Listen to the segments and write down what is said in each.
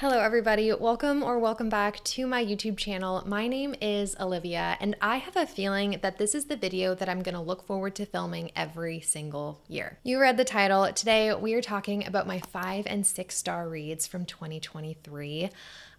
Hello everybody, welcome back to my YouTube channel. My name is Olivia and I have a feeling that this is the video that I'm going to look forward to filming every single year. You read the title. Today we are talking about my 5 and 6 star reads from 2023.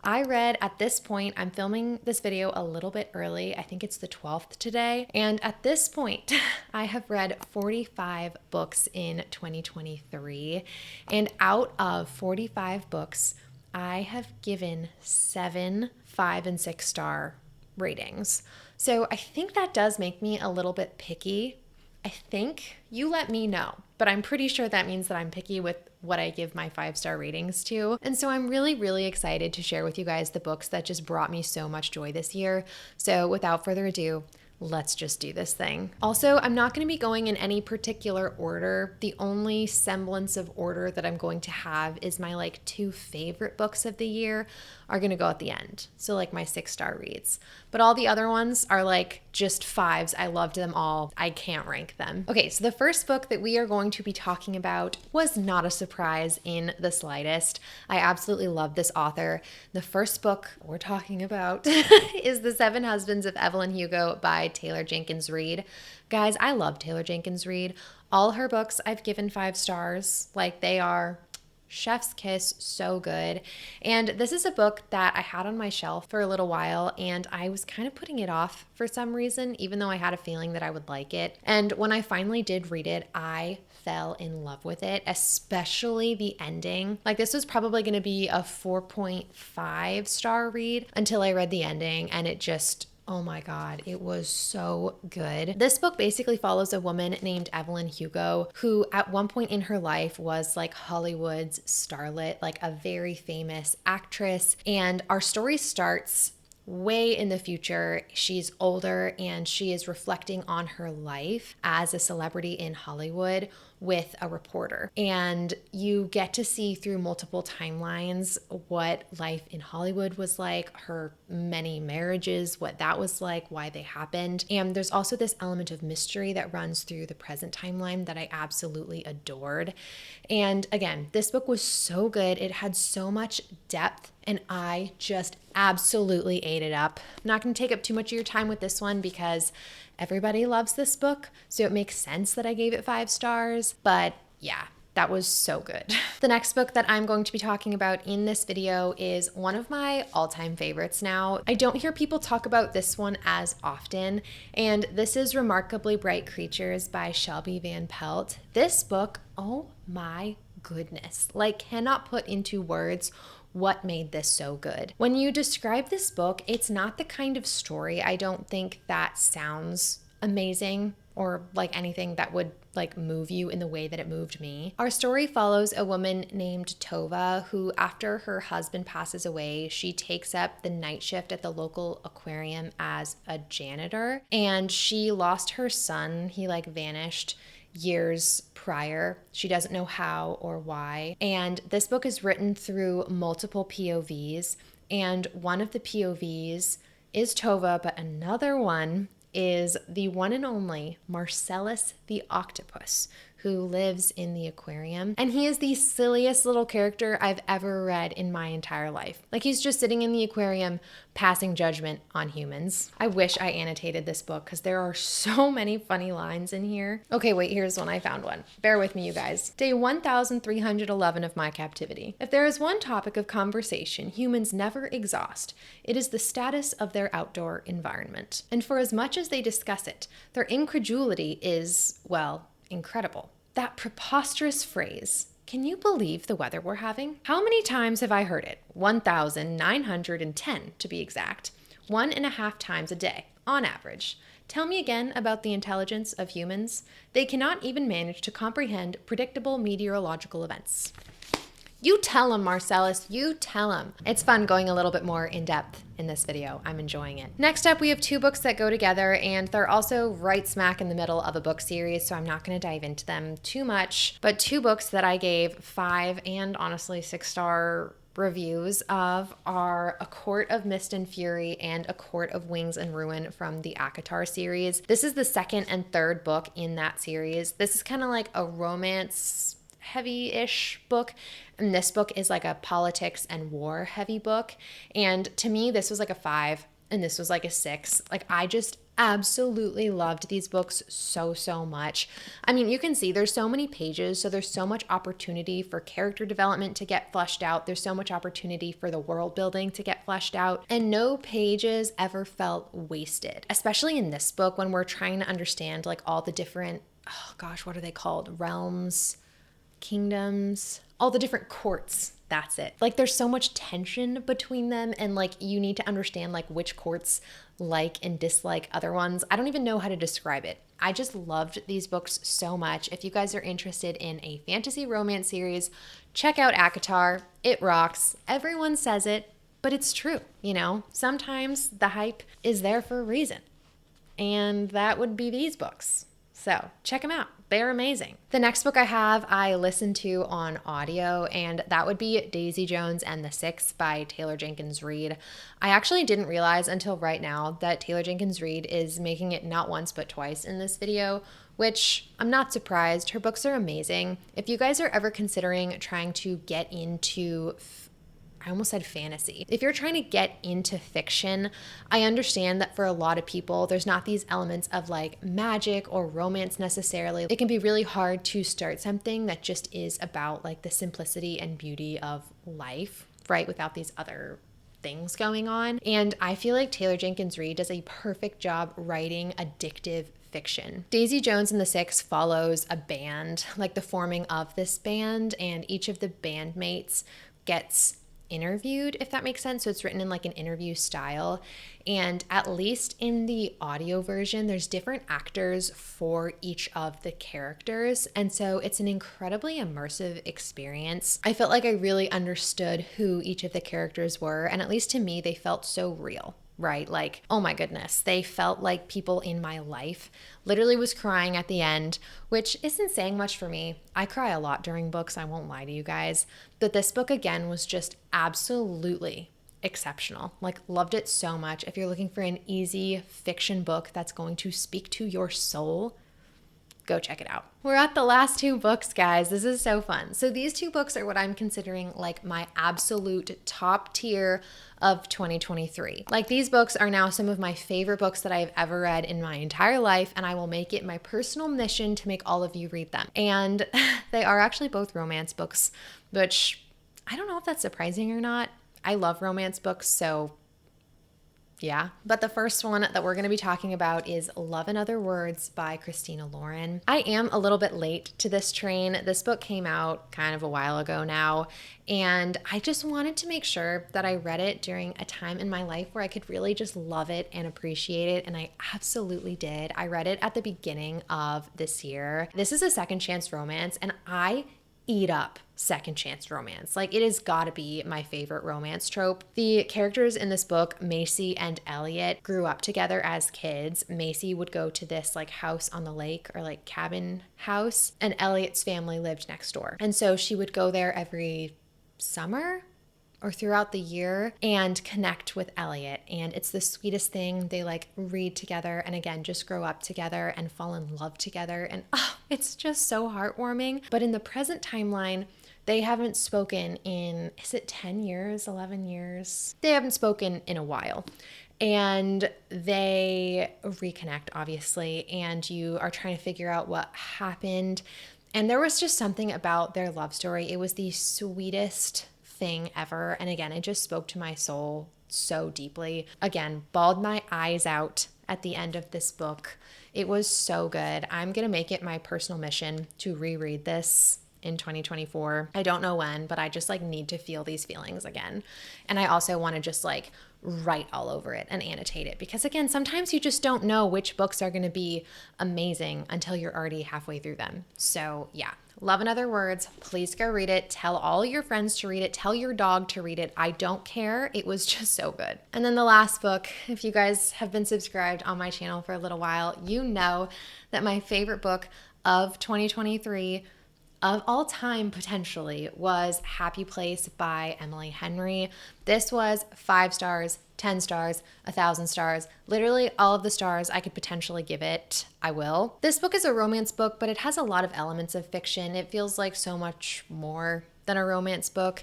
I read at this point, I'm filming this video a little bit early. I think it's the 12th today. And at this point, I have read 45 books in 2023. And out of 45 books, I have given 7 5 and 6 star ratings. So I think that does make me a little bit picky. I think you let me know, but I'm pretty sure that means that I'm picky with what I give my 5-star ratings to. And so I'm really excited to share with you guys the books that just brought me so much joy this year. So without further ado, let's just do this thing. Also, I'm not going to be going in any particular order. The only semblance of order that I'm going to have is my 2 favorite books of the year are going to go at the end. So my 6-star reads. But all the other ones are just 5s. I loved them all. I can't rank them. Okay, so the first book that we are going to be talking about was not a surprise in the slightest. I absolutely love this author. The first book we're talking about is The 7 Husbands of Evelyn Hugo by Taylor Jenkins Reid. Guys, I love Taylor Jenkins Reid. All her books I've given 5 stars. They are chef's kiss, so good. And this is a book that I had on my shelf for a little while and I was kind of putting it off for some reason, even though I had a feeling that I would like it. And when I finally did read it, I fell in love with it, especially the ending. This was probably going to be a 4.5 star read until I read the ending, and it just, oh my God, it was so good. This book basically follows a woman named Evelyn Hugo, who at one point in her life was Hollywood's starlet, a very famous actress. And our story starts way in the future. She's older and she is reflecting on her life as a celebrity in Hollywood with a reporter. And you get to see through multiple timelines what life in Hollywood was like, her many marriages, what that was like, why they happened. And there's also this element of mystery that runs through the present timeline that I absolutely adored. And again, this book was so good. It had so much depth and I just absolutely ate it up. I'm not going to take up too much of your time with this one because everybody loves this book, so it makes sense that I gave it 5 stars, but yeah, that was so good. The next book that I'm going to be talking about in this video is one of my all-time favorites now. I don't hear people talk about this one as often, and this is Remarkably Bright Creatures by Shelby Van Pelt. This book, oh my goodness, cannot put into words what made this so good. When you describe this book, it's not the kind of story I don't think that sounds amazing or anything that would move you in the way that it moved me. Our story follows a woman named Tova who, after her husband passes away, she takes up the night shift at the local aquarium as a janitor, and she lost her son. He vanished years prior. She doesn't know how or why. And this book is written through multiple POVs. And one of the POVs is Tova, but another one is the one and only Marcellus the octopus, who lives in the aquarium. And he is the silliest little character I've ever read in my entire life. He's just sitting in the aquarium passing judgment on humans. I wish I annotated this book because there are so many funny lines in here. Okay, wait, here's one. I found one. Bear with me, you guys. Day 1311 of my captivity. If there is one topic of conversation humans never exhaust, it is the status of their outdoor environment. And for as much as they discuss it, their incredulity is, well, incredible. That preposterous phrase, can you believe the weather we're having? How many times have I heard it? 1,910 to be exact. 1.5 times a day, on average. Tell me again about the intelligence of humans. They cannot even manage to comprehend predictable meteorological events. You tell him, Marcellus, you tell him. It's fun going a little bit more in depth in this video. I'm enjoying it. Next up, we have 2 books that go together, and they're also right smack in the middle of a book series, so I'm not going to dive into them too much, but 2 books that I gave 5 and honestly 6-star reviews of are A Court of Mist and Fury and A Court of Wings and Ruin from the Acatar series. This is the second and third book in that series. This is kind of like a romance heavy-ish book, and this book is like a politics and war heavy book. And to me, this was like a 5 and this was like a 6. Like, I just absolutely loved these books so much. I mean, you can see there's so many pages, so there's so much opportunity for character development to get fleshed out. There's so much opportunity for the world building to get fleshed out, and no pages ever felt wasted, especially in this book when we're trying to understand like all the different, oh gosh, what are they called? Realms, kingdoms, all the different courts. That's it. Like, there's so much tension between them, and like you need to understand like which courts like and dislike other ones. I don't even know how to describe it. I just loved these books so much. If you guys are interested in a fantasy romance series, check out acatar. It rocks. Everyone says it, but it's true, you know? Sometimes the hype is there for a reason, and that would be these books. So check them out. They're amazing. The next book I listened to on audio, and that would be Daisy Jones and the Six by Taylor Jenkins Reid. I actually didn't realize until right now that Taylor Jenkins Reid is making it not once but twice in this video, which I'm not surprised. Her books are amazing. If you guys are ever considering trying to get into I almost said fantasy. If you're trying to get into fiction, I understand that for a lot of people, there's not these elements of like magic or romance necessarily. It can be really hard to start something that just is about like the simplicity and beauty of life, right? Without these other things going on. And I feel like Taylor Jenkins Reid does a perfect job writing addictive fiction. Daisy Jones and the Six follows a band, like the forming of this band, and each of the bandmates gets interviewed, if that makes sense. So it's written in like an interview style. And at least in the audio version, there's different actors for each of the characters. And so it's an incredibly immersive experience. I felt like I really understood who each of the characters were. And at least to me, they felt so real. Right? Like, oh my goodness, they felt like people in my life. Literally was crying at the end, which isn't saying much for me. I cry a lot during books, I won't lie to you guys. But this book, again, was just absolutely exceptional. Like, loved it so much. If you're looking for an easy fiction book that's going to speak to your soul, go check it out. We're at the last 2 books, guys. This is so fun. So these 2 books are what I'm considering like my absolute top tier of 2023. Like, these books are now some of my favorite books that I've ever read in my entire life, and I will make it my personal mission to make all of you read them. And they are actually both romance books, which I don't know if that's surprising or not. I love romance books, so yeah. But the first one that we're going to be talking about is Love and Other Words by Christina Lauren. I am a little bit late to this train. This book came out kind of a while ago now, and I just wanted to make sure that I read it during a time in my life where I could really just love it and appreciate it, and I absolutely did. I read it at the beginning of this year. This is a second chance romance, and I eat up second chance romance. Like, it has got to be my favorite romance trope. The characters in this book, Macy and Elliot, grew up together as kids. Macy would go to this like house on the lake, or like cabin house, and Elliot's family lived next door. And so she would go there every summer or throughout the year and connect with Elliot. And it's the sweetest thing. They like read together and again, just grow up together and fall in love together. And it's just so heartwarming. But in the present timeline, they haven't spoken in, is it 10 years, 11 years? They haven't spoken in a while. And they reconnect, obviously, and you are trying to figure out what happened. And there was just something about their love story. It was the sweetest thing ever. And again, it just spoke to my soul so deeply. Again, bawled my eyes out at the end of this book. It was so good. I'm going to make it my personal mission to reread this in 2024. I don't know when, but I just like need to feel these feelings again. And I also want to just like write all over it and annotate it, because again, sometimes you just don't know which books are going to be amazing until you're already halfway through them. So yeah, Love and Other Words. Please go read it. Tell all your friends to read it. Tell your dog to read it. I don't care. It was just so good. And then the last book, if you guys have been subscribed on my channel for a little while, you know that my favorite book of 2023 of all time potentially was Happy Place by Emily Henry. This was 5 stars, 10 stars, 1,000 stars, literally all of the stars I could potentially give it, I will. This book is a romance book, but it has a lot of elements of fiction. It feels like so much more than a romance book,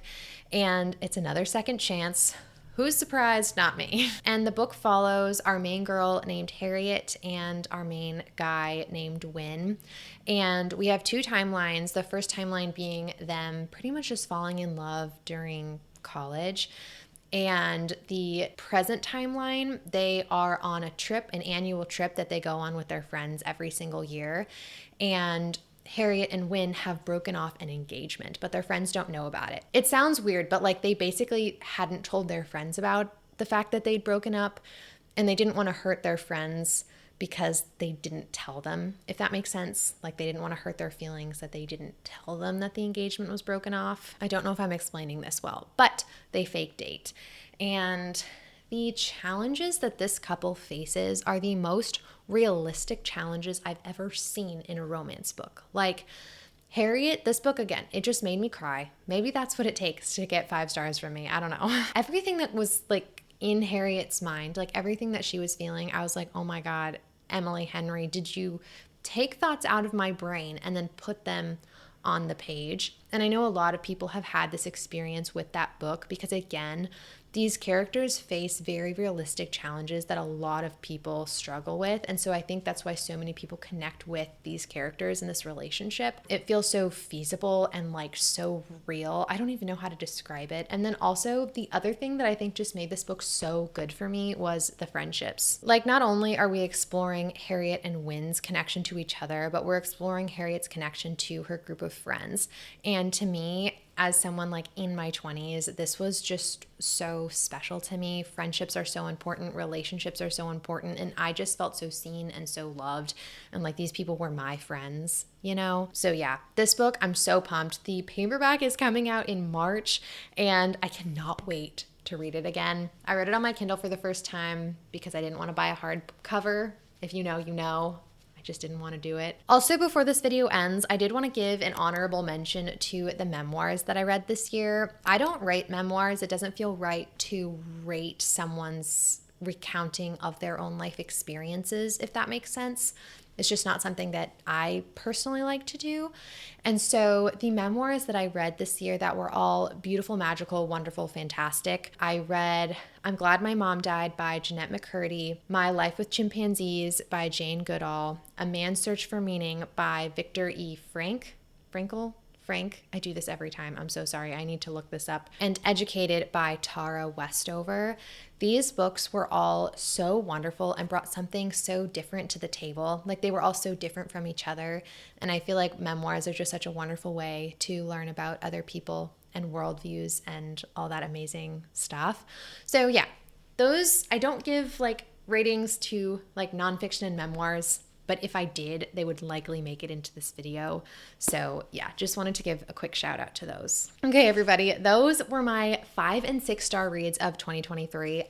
and it's another second chance. Who's surprised? Not me. And the book follows our main girl named Harriet and our main guy named Wynne. And we have 2 timelines. The first timeline being them pretty much just falling in love during college. And the present timeline, they are on a trip, an annual trip that they go on with their friends every single year. And Harriet and Wynne have broken off an engagement, but their friends don't know about it. It sounds weird, but like they basically hadn't told their friends about the fact that they'd broken up, and they didn't want to hurt their friends because they didn't tell them, if that makes sense. Like they didn't want to hurt their feelings that they didn't tell them that the engagement was broken off. I don't know if I'm explaining this well, but they fake date. And the challenges that this couple faces are the most realistic challenges I've ever seen in a romance book. Like Harriet, this book, again, it just made me cry. Maybe that's what it takes to get 5 stars from me. I don't know. Everything that was like in Harriet's mind, like everything that she was feeling, I was like, oh my God, Emily Henry, did you take thoughts out of my brain and then put them on the page? And I know a lot of people have had this experience with that book because, again, these characters face very realistic challenges that a lot of people struggle with. And so I think that's why so many people connect with these characters in this relationship. It feels so feasible and like so real. I don't even know how to describe it. And then also the other thing that I think just made this book so good for me was the friendships. Like not only are we exploring Harriet and Wynne's connection to each other, but we're exploring Harriet's connection to her group of friends. And to me, as someone like in my 20s, this was just so special to me. Friendships are so important. Relationships are so important. And I just felt so seen and so loved. And like these people were my friends, you know? So yeah, this book, I'm so pumped. The paperback is coming out in March and I cannot wait to read it again. I read it on my Kindle for the first time because I didn't want to buy a hardcover. If you know, you know. I just didn't want to do it. Also, before this video ends, I did want to give an honorable mention to the memoirs that I read this year. I don't rate memoirs. It doesn't feel right to rate someone's recounting of their own life experiences, if that makes sense. It's just not something that I personally like to do. And so the memoirs that I read this year that were all beautiful, magical, wonderful, fantastic. I read I'm Glad My Mom Died by Jeanette McCurdy, My Life with Chimpanzees by Jane Goodall, A Man's Search for Meaning by Viktor E. Frankl, I do this every time. I'm so sorry. I need to look this up. And Educated by Tara Westover. These books were all so wonderful and brought something so different to the table. Like they were all so different from each other. And I feel like memoirs are just such a wonderful way to learn about other people and worldviews and all that amazing stuff. So yeah, those, I don't give like ratings to like nonfiction and memoirs, but if I did, they would likely make it into this video. So yeah, just wanted to give a quick shout out to those. Okay, everybody, those were my 5 and 6 star reads of 2023.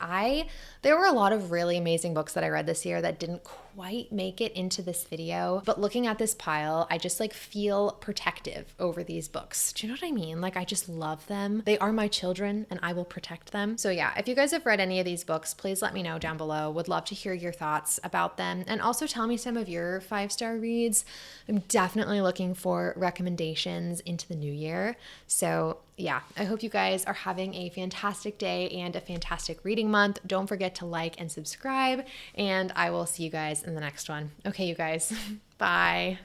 There were a lot of really amazing books that I read this year that didn't quite make it into this video, but looking at this pile, I just like feel protective over these books. Do you know what I mean? Like I just love them. They are my children and I will protect them. So yeah, if you guys have read any of these books, please let me know down below. Would love to hear your thoughts about them and also tell me some of your 5-star reads. I'm definitely looking for recommendations into the new year. So yeah, I hope you guys are having a fantastic day and a fantastic reading month. Don't forget to like and subscribe, and I will see you guys in the next one. Okay, you guys, bye.